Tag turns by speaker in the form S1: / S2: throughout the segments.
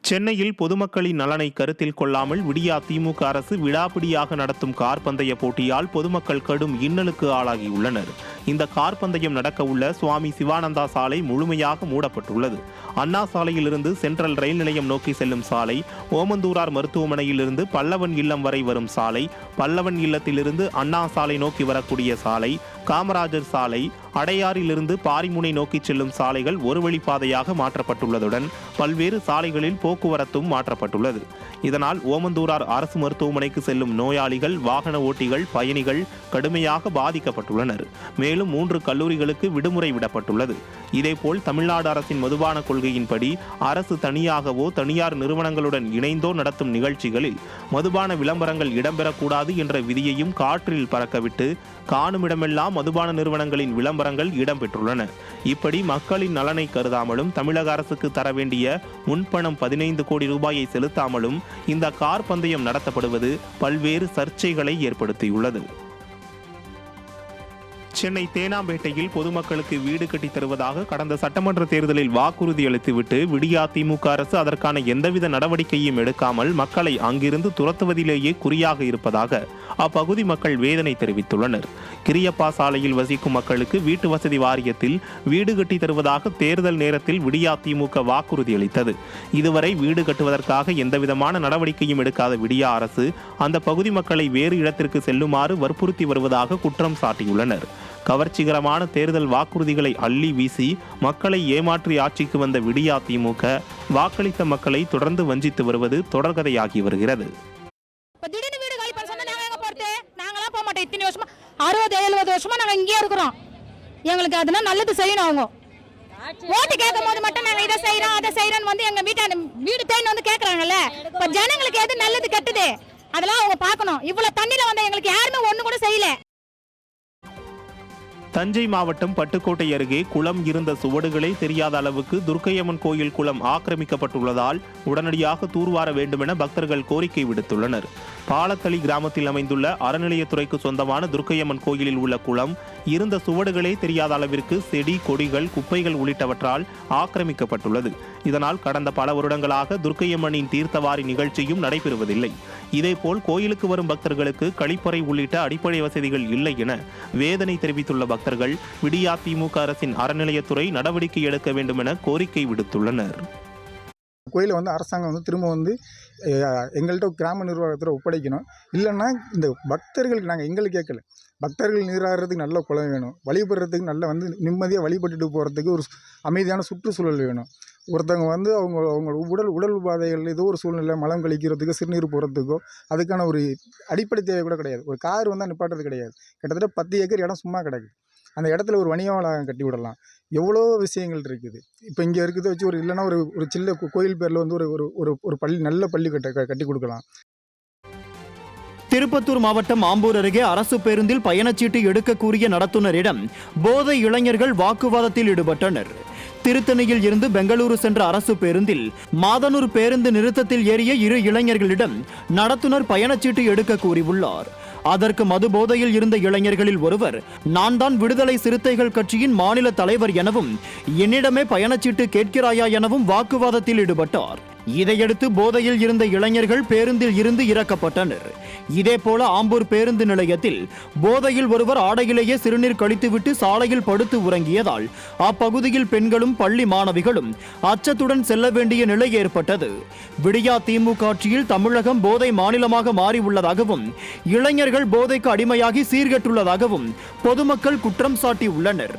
S1: சென்னையில் பொதுமக்களின் நலனை கருத்தில் கொள்ளாமல் விடியா திமுக அரசு விடாப்பிடியாக நடத்தும் கார் பந்தய போட்டியால் பொதுமக்கள் கடும் இன்னலுக்கு ஆளாகியுள்ளனர். இந்த கார் பந்தயம் நடக்க உள்ள சுவாமி சிவானந்தா சாலை முழுமையாக மூடப்பட்டுள்ளது. அண்ணா சாலையிலிருந்து சென்ட்ரல் ரயில் நிலையம் நோக்கி செல்லும் சாலை, ஓமந்தூரார் மருத்துவமனையிலிருந்து பல்லவன் இல்லம் வரை வரும் சாலை, பல்லவன் இல்லத்திலிருந்து அண்ணா சாலை நோக்கி வரக்கூடிய சாலை, காமராஜர் சாலை, அடையாறிலிருந்து பாரிமுனை நோக்கி செல்லும் சாலைகள் ஒரு வழிப்பாதையாக மாற்றப்பட்டுள்ளதுடன் பல்வேறு சாலைகளில் போக்குவரத்தும் மாற்றப்பட்டுள்ளது. இதனால் ஓமந்தூரார் அரசு மருத்துவமனைக்கு செல்லும் நோயாளிகள், வாகன ஓட்டிகள், பயணிகள் கடுமையாக பாதிக்கப்பட்டுள்ளனர். மேலும் 3 கல்லூரிகளுக்கு விடுமுறை விடப்பட்டுள்ளது. இதேபோல் தமிழ்நாடு அரசின் மதுபான கொள்கையின்படி அரசு தனியாகவோ தனியார் நிறுவனங்களுடன் இணைந்தோ நடத்தும் நிகழ்ச்சிகளில் மதுபான விளம்பரங்கள் இடம்பெறக்கூடாது என்ற விதியையும் காற்றில் பறக்கவிட்டு காணுமிடமெல்லாம் மதுபான நிறுவனங்களின் விளம்பரங்கள் இடம்பெற்றுள்ளன. இப்படி மக்களின் நலனை கருதாமலும் தமிழக அரசுக்கு தர வேண்டிய முன்பணம் 15 கோடி ரூபாயை செலுத்தாமலும் இந்த கார் பந்தயம் நடத்தப்படுவது பல்வேறு சர்ச்சைகளை ஏற்படுத்தியுள்ளது. சென்னை தேனாம்பேட்டையில் பொதுமக்களுக்கு வீடு கட்டித் தருவதாக கடந்த சட்டமன்ற தேர்தலில் வாக்குறுதி அளித்துவிட்டு விடியா திமுக அரசு அதற்கான எந்தவித நடவடிக்கையும் எடுக்காமல் மக்களை அங்கிருந்து துரத்துவதிலேயே குறியாக இருப்பதாக அப்பகுதி மக்கள் வேதனை தெரிவித்துள்ளனர். கிரியப்பா சாலையில் வசிக்கும் மக்களுக்கு வீட்டு வசதி வாரியத்தில் வீடு கட்டி தருவதாக தேர்தல் நேரத்தில் விடியா திமுக வாக்குறுதி அளித்தது. இதுவரை வீடு கட்டுவதற்காக எந்தவிதமான நடவடிக்கையும் எடுக்காத விடியா அரசு அந்த பகுதி மக்களை வேறு இடத்திற்கு செல்லுமாறு வற்புறுத்தி வருவதாக குற்றம் சாட்டியுள்ளனர். கவர்ச்சிகரமான தேர்தல் வாக்குறுதிகளை அள்ளி வீசி மக்களை ஏமாற்றி ஆட்சிக்கு வந்த விடியா திமுக வாக்களித்த மக்களை தொடர்ந்து வஞ்சித்து வருவது தொடர்கதையாகி வருகிறது.
S2: 60-70 வருஷமா நாங்க இங்கே இருக்கிறோம். எங்களுக்கு அதெல்லாம் நல்லது செய்யணும். அவங்க ஓட்டு கேட்கும் போது மட்டும் நாங்க இதை செய்யறோம் அதை செய்யறோம் வந்து எங்க வீடு தேடி வந்து கேட்கறாங்கல்ல. இப்ப ஜனங்களுக்கு எது நல்லது கெட்டது அதெல்லாம் அவங்க பார்க்கணும். இவ்வளவு தண்ணியில வந்து எங்களுக்கு யாருமே ஒண்ணு கூட செய்யல.
S1: தஞ்சை மாவட்டம் பட்டுக்கோட்டை அருகே குளம் இருந்த சுவடுகளே தெரியாத அளவுக்கு துர்க்கையம்மன் கோயில் குளம் ஆக்கிரமிக்கப்பட்டுள்ளதால் உடனடியாக தூர்வார வேண்டுமென பக்தர்கள் கோரிக்கை விடுத்துள்ளனர். பாலத்தளி கிராமத்தில் அமைந்துள்ள அறநிலையத்துறைக்கு சொந்தமான துர்க்கையம்மன் கோயிலில் உள்ள குளம் இருந்த சுவடுகளே தெரியாத அளவிற்கு செடி, கொடிகள், குப்பைகள் உள்ளிட்டவற்றால் ஆக்கிரமிக்கப்பட்டுள்ளது. இதனால் கடந்த பல வருடங்களாக துர்க்கையம்மனின் தீர்த்தவாரி நிகழ்ச்சியும் நடைபெறுவதில்லை. இதேபோல் கோயிலுக்கு வரும் பக்தர்களுக்கு கழிப்பறை உள்ளிட்ட அடிப்படை வசதிகள் இல்லை என வேதனை தெரிவித்துள்ள பக்தர்கள் விடியா திமுக அரசின் அறநிலையத்துறை நடவடிக்கை எடுக்க வேண்டும் என கோரிக்கை விடுத்துள்ளனர்.
S3: கோயிலை அரசாங்கம் திரும்ப எங்கள்கிட்ட கிராம நிர்வாகத்தில் ஒப்படைக்கணும். இல்லைன்னா இந்த பக்தர்களுக்கு நாங்கள் எங்களுக்கு கேட்கல, பக்தர்கள் நீராடுறதுக்கு நல்ல குளம் வேணும், வழிபடுறதுக்கு நல்ல நிம்மதியாக வழிபட்டுட்டு போகிறதுக்கு ஒரு அமைதியான சுற்றுச்சூழல் வேணும். ஒருத்தவங்க அவங்க உடல் உபாதைகள் ஏதோ ஒரு சூழ்நிலை மலம் கழிக்கிறதுக்கோ சிறுநீர் போகிறதுக்கோ அதுக்கான ஒரு அடிப்படை தேவை கூட கிடையாது. ஒரு கார் நிப்பாட்டுறது கிடையாது. கிட்டத்தட்ட 10 ஏக்கர் இடம் சும்மா கிடக்கு. அந்த இடத்துல ஒரு வணிக வளாகம் கட்டி விடலாம். எவ்வளோ விஷயங்கள் இருக்குது. இப்போ இங்கே இருக்கிறத வச்சு இல்லைன்னா ஒரு சின்ன கோயில் பேரில் ஒரு பள்ளி நல்ல பள்ளி கட்டி கொடுக்கலாம்.
S4: திருப்பத்தூர் மாவட்டம் ஆம்பூர் அருகே அரசு பேருந்தில் பயணச்சீட்டு எடுக்க கூறிய நடத்துனரிடம் போதை இளைஞர்கள் வாக்குவாதத்தில் ஈடுபட்டனர். திருத்தணியில் இருந்து பெங்களூரு சென்ற அரசு பேருந்தில் மாதனூர் பேருந்து நிறுத்தத்தில் ஏறிய 2 இளைஞர்களிடம் நடத்துனர் பயணச்சீட்டு எடுக்க கூறியுள்ளார். அதற்கு மது போதையில் இருந்த இளைஞர்களில் ஒருவர், நான் தான் விடுதலை சிறுத்தைகள் கட்சியின் மாநில தலைவர் எனவும் என்னிடமே பயணச்சீட்டு கேட்கிறாயா எனவும் வாக்குவாதத்தில் ஈடுபட்டார். இதையடுத்து போதையில் இருந்த இளைஞர்கள் பேருந்தில் இருந்து இறக்கப்பட்டனர். இதேபோல ஆம்பூர் பேருந்து நிலையத்தில் போதையில் ஒருவர் ஆடையிலேயே சிறுநீர் கழித்துவிட்டு சாலையில் படுத்து உறங்கியதால் அப்பகுதியில் பெண்களும் பள்ளி மாணவிகளும் அச்சத்துடன் செல்ல வேண்டிய நிலை ஏற்பட்டது. விடியா திமுக ஆட்சியில் தமிழகம் போதை மாநிலமாக மாறியுள்ளதாகவும் இளைஞர்கள் போதைக்கு அடிமையாகி சீர்கெட்டுள்ளதாகவும் பொதுமக்கள் குற்றம் சாட்டியுள்ளனர்.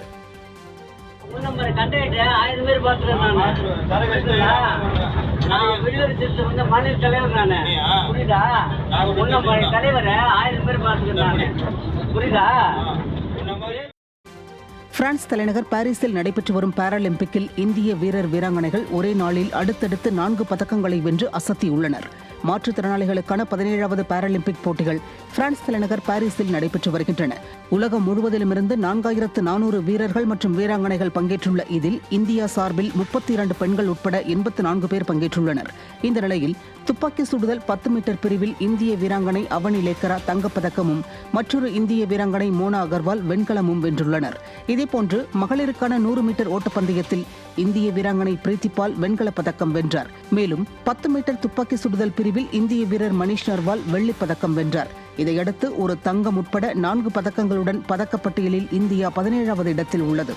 S5: பிரான்ஸ் தலைநகர் பாரிஸில் நடைபெற்று வரும் பாராலிம்பிக்கில் இந்திய வீரர் வீராங்கனைகள் ஒரே நாளில் அடுத்தடுத்து 4 பதக்கங்களை வென்று அசத்தியுள்ளனர். மாற்றுத்திறனாளிகளுக்கான 17வது பாராலிம்பிக் போட்டிகள் பிரான்ஸ் தலைநகர் பாரிஸில் நடைபெற்று வருகின்றன. உலகம் முழுவதிலுமிருந்து 4400 வீரர்கள் மற்றும் வீராங்கனைகள் பங்கேற்றுள்ள இதில் இந்தியா சார்பில் 32 பெண்கள் உட்பட 84 பேர் பங்கேற்றுள்ளனர். இந்த நிலையில் துப்பாக்கி சுடுதல் 10 மீட்டர் பிரிவில் இந்திய வீராங்கனை அவனி லேக்கரா தங்கப்பதக்கமும் மற்றொரு இந்திய வீராங்கனை மோனா அகர்வால் வெண்கலமும் வென்றுள்ளனர். இதேபோன்று மகளிருக்கான 100 மீட்டர் ஓட்டப்பந்தயத்தில் இந்திய வீராங்கனை பிரீத்திபால் வெண்கலப் பதக்கம் வென்றார். மேலும் 10 மீட்டர் துப்பாக்கி சுடுதல் பிரிவில் இந்திய வீரர் மணிஷ் நர்வால் வெள்ளிப் பதக்கம் வென்றார். இதையடுத்து ஒரு தங்கம் உட்பட 4 பதக்கங்களுடன் பதக்கப்பட்டியலில் இந்தியா 17வது இடத்தில் உள்ளது.